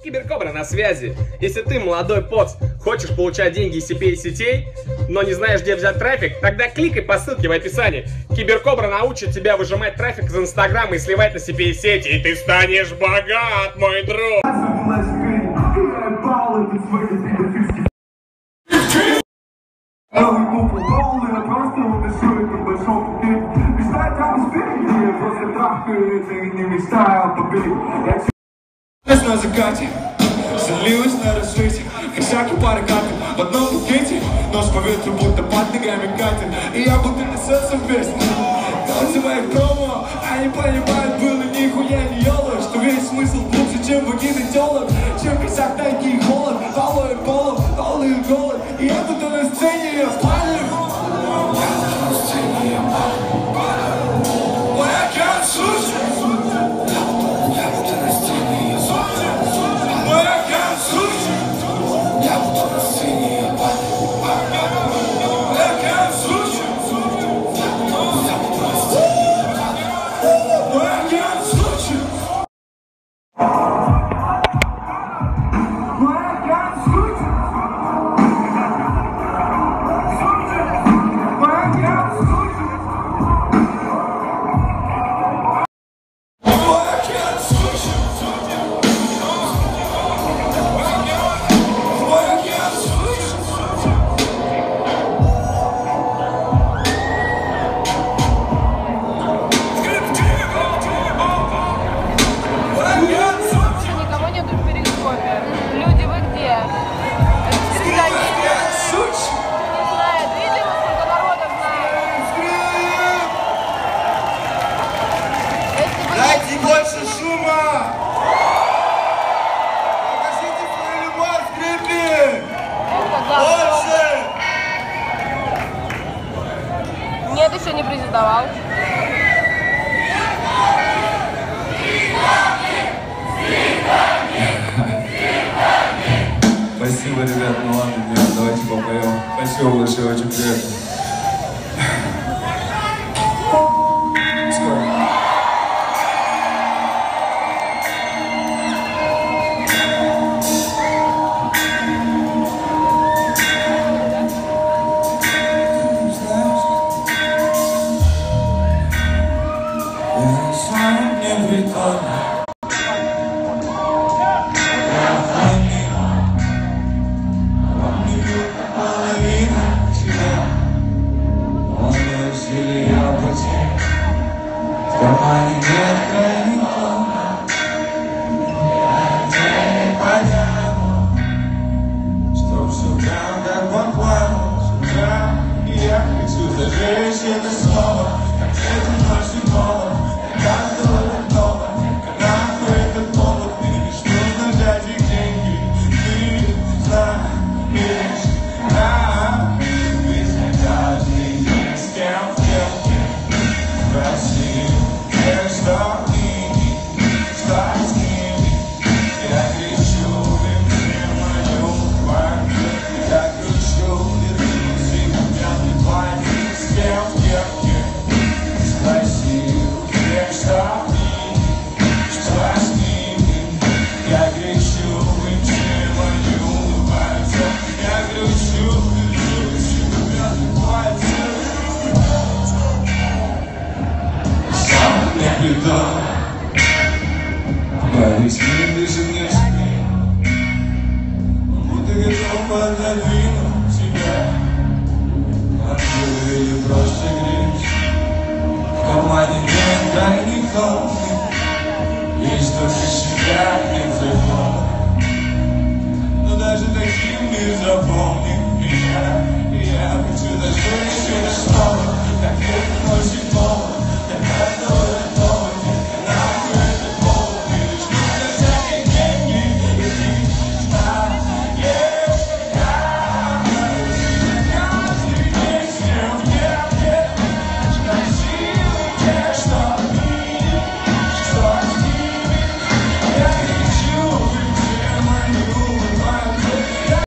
Киберкобра на связи. Если ты, молодой поц, хочешь получать деньги из CPA-сетей, но не знаешь, где взять трафик, тогда кликай по ссылке в описании. Киберкобра научит тебя выжимать трафик из Инстаграма и сливать на CPA-сети, и ты станешь богат, мой друг. На закате, слилась на рассвете, косяки пары капель в одном букете, нож по ветру будто под ногами катит, и я будто несется вместе. Танцы моих промо, они понимают, было нихуя не ёло, что весь смысл глубже, чем вагины тёлок, чем косяк тайги и холод, полой полом, полый голод, и я тут на сцене, я спалю. Моя консульция. Дайте больше шума! Покажите свою любовь, скрипи! Больше! Нет, еще не презентовал. Спасибо, ребят, ну ладно, ребят, давайте попоем. Спасибо большое, очень приятно. Это снова, как это наш голод, каждого родного, когда этот повод, ты лишь нужно взять их деньги, ты знаешь, ведь не каждый день с кем в кем спроси, что с ними, я кричу, верни мою квартиру, я кричу, верни себя, платье, с кем Борис не дышит внешне, будто готов пододвинуть тебя, открыли просто грязь в кармане.